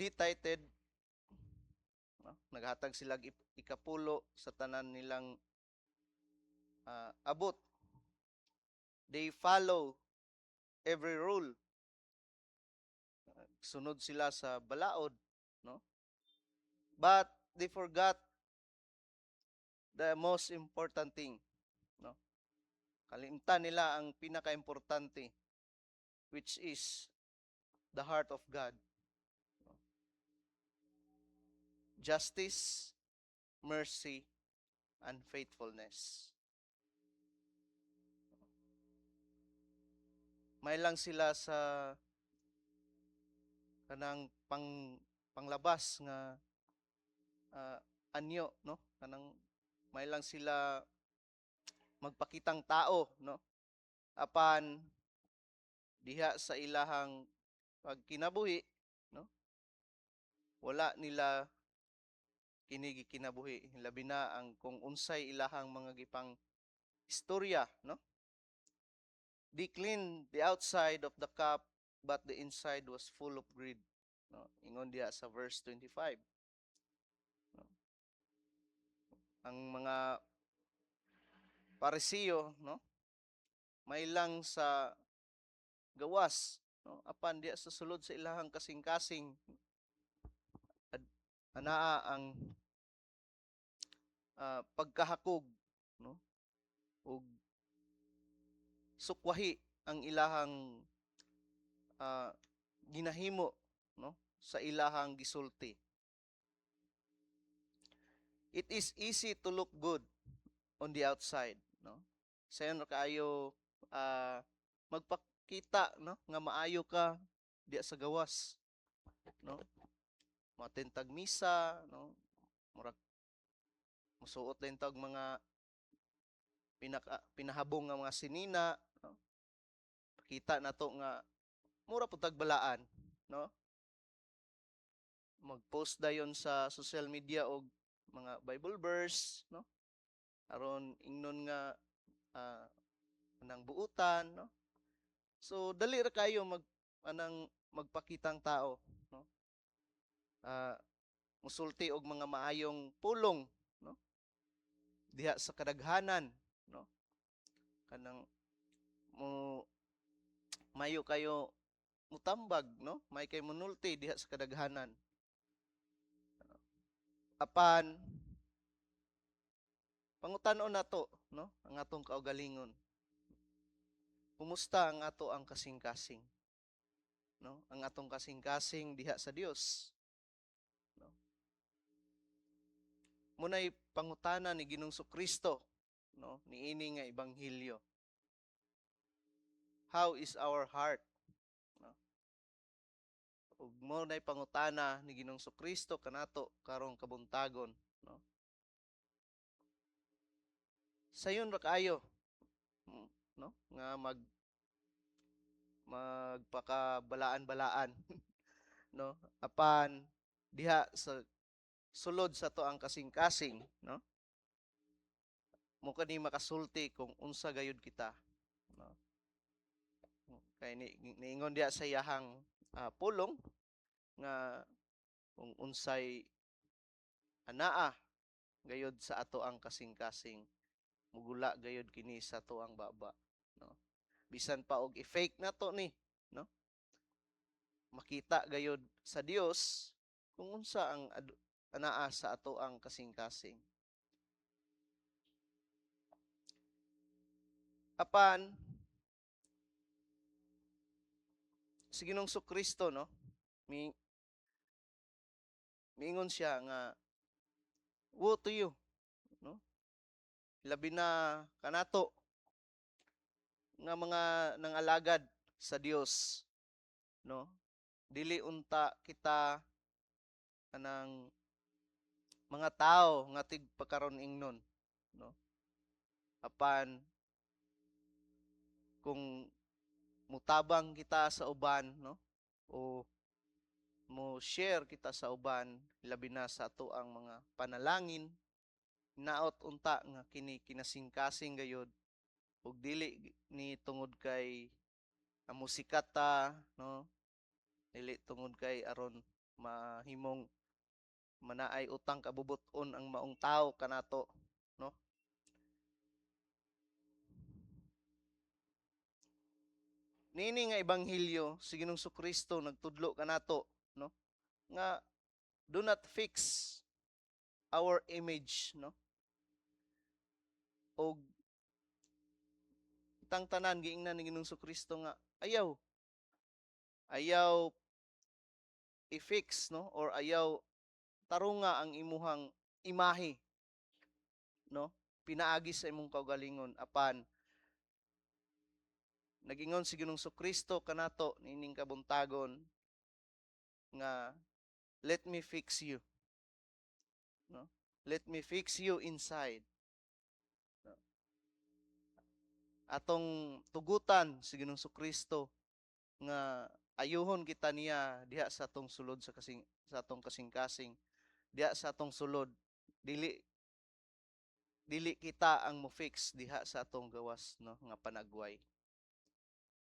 expedited, no? Naghatag sila ikapulo sa tanan nilang abot. They follow every rule. Sunod sila sa balaod, no? But they forgot the most important thing, no? Kalimtan nila ang pinaka-importante, which is the heart of God. No? Justice, mercy, and faithfulness. May lang sila sa kanang panglabas nga anyo, no? Kanang may lang sila magpakitang tao, no? Apan diha sa ilahang pagkinabuhi, no? Wala nila kini kinabuhi, labi na ang kung unsay ilahang mga gipang istorya, no? They cleaned the outside of the cup, but the inside was full of greed. No? Ingon diha sa verse 25. No? Ang mga Parisiyo, no? May lang sa gawas, no? Apan diha sa sulod sa ilahang kasing-kasing anaa ang pagkahakog, no? Ug sukwahi ang ilahang ginahimo, no? Sa ilahang gisulti. It is easy to look good on the outside, no? Sayon kaayo magpakita, no, nga maayo ka diya sa gawas, no? Matintag misa, no? Murag musuot din tag mga pinahabong nga mga sinina, no? Pakita nato nga mura pud tag balaan, no? Mag-post dayon sa social media og mga Bible verse, no? Aron ingnon nga nang buutan, no? So dali ra kayo magpakitang tao, no? Musulti og mga maayong pulong, no? Diha sa kadaghanan, no? Kanang mo mayo kayo mutambag, no? May kay munulti diha sa kadaghanan. Apan pangutan-on nato, no? Ang atong kaugalingon. Kumusta ang ato ang kasing-kasing? No? Ang atong kasing-kasing diha sa Dios. No? Munay pangutana ni Ginoong Kristo, no? Niini nga ebanghelyo. How is our heart? No? Ug mo nay pangutana ni Ginoong Kristo kanato karong kabuntagon, no? Sayon ra kaayo, no? Nga magpakabalaan-balaan, no? Apan diha sa sulod sa to ang kasing-kasing, no? Mo kani makasulti kung unsa gayud kita, no? Kay niingon diha sa iyahang pulong nga kung unsay anaa gayud sa ato ang kasing-kasing mugula gayud kini sa ato ang baba, no? Bisan pa og i-fake nato ni, no? Makita gayud sa Dios kung unsa ang anaa sa ato ang kasing-kasing. Apan si Ginoong Kristo, no? Miingon siya nga woe to you, no? Labi na kanato nga mga nangalagad sa Dios, no? Dili unta kita kanang mga tao nga tigpakaron ingnon, no? Apan kung mutabang kita sa uban, no? O mo share kita sa uban labi na sa ato ang mga panalangin, naot unta nga kini kinasing-kasing gayud ug dili ni tungod kay musikat ta, no? Dili tungod kay aron mahimong manaay utang kabubuton ang maong tao kanato, no? Nini nga ebanghelyo si Ginoong Kristo nagtudlo kanato, no? Nga do not fix our image, no? O itang tanan giingnan ni Ginoong Kristo nga ayaw i-fix, no? Or ayaw tarunga ang imuhang imahe, no? Pinaagi sa imong kaugalingon apan nagingon si Ginoong Kristo kanato nining kabuntagon nga let me fix you, no? Let me fix you inside. No? Atong tugutan si Ginoong Kristo nga ayuhon kita niya diha sa atong sulod sa atong kasing-kasing, diha sa atong sulod dili kita ang mo fix diha sa atong gawas, no, nga panagway.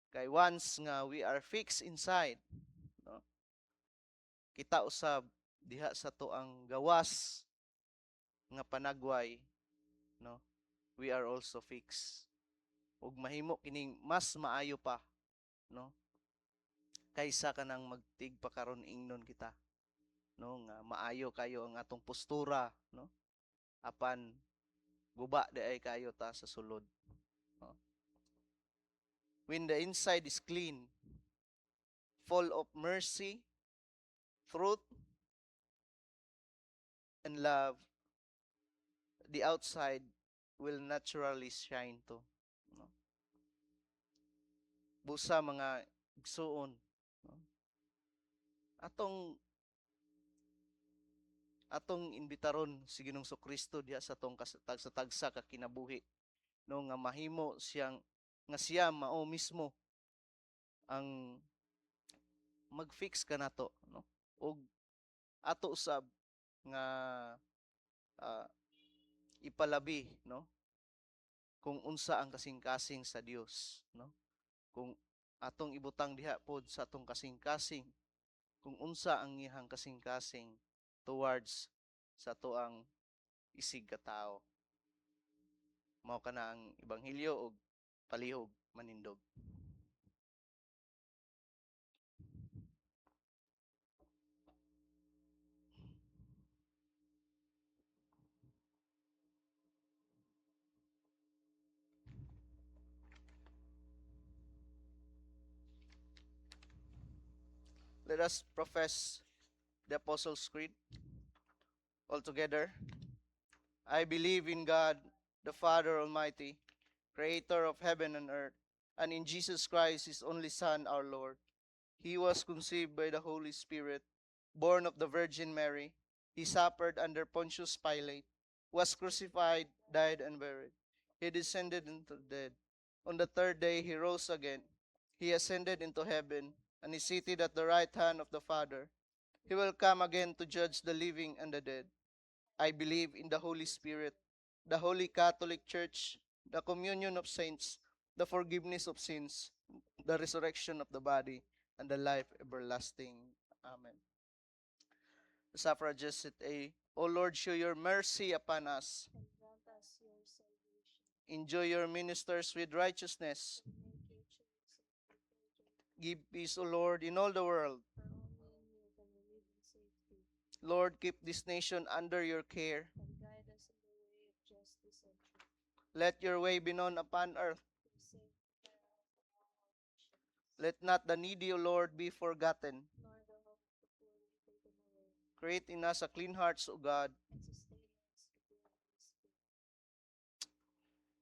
Kay once nga we are fixed inside, no, kita usab diha sa to ang gawas nga panagway, no, we are also fixed. Ug mahimo kining mas maayo pa, no, kaysa kanang magtigpakaron ingnon kita, no, nga maayo kayo ang atong postura, no, apan guba ay kayo ta sa sulod, no? When the inside is clean, full of mercy, truth, and love, the outside will naturally shine to, no? Busa mga igsuon, no? Atong imbitaron si Ginoong Kristo diha sa atong tagsa ka kinabuhi, no, nga mahimo siyang nga siya mao mismo ang mag-fix kanato, no? Ug ato usab nga ipalabi, no, kung unsa ang kasing-kasing sa Dios, no? Kung atong ibutang diha pod sa atong kasing-kasing kung unsa ang iyang kasing-kasing towards sa tuang isig ka tao. Mao kana ang ebanghelyo og palihog manindog. Let us profess the Apostles' Creed all together. I believe in God, the Father Almighty, creator of heaven and earth, and in Jesus Christ, his only Son, our Lord. He was conceived by the Holy Spirit, born of the Virgin Mary. He suffered under Pontius Pilate, was crucified, died, and buried. He descended into the dead. On the third day, he rose again. He ascended into heaven, and is seated at the right hand of the Father. He will come again to judge the living and the dead. I believe in the Holy Spirit, the Holy Catholic Church, the communion of saints, the forgiveness of sins, the resurrection of the body, and the life everlasting. Amen. The suffragists said, O Lord, show your mercy upon us. And grant us your salvation. Enjoy your ministers with righteousness. And make your church safe. Give peace, O Lord, in all the world. For only in you can we live in safety. Lord, keep this nation under your care. And guide us in the way of justice and truth. Let your way be known upon earth. To save our nations. Let not the needy, O Lord, be forgotten. Nor the hope of the poor be taken away. Create in us a clean heart, O God. And sustain us with your Holy Spirit.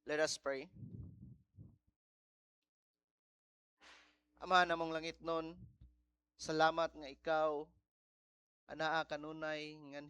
Let us pray. Ama namong langit nun, salamat nga ikaw, anaa kanunay, nga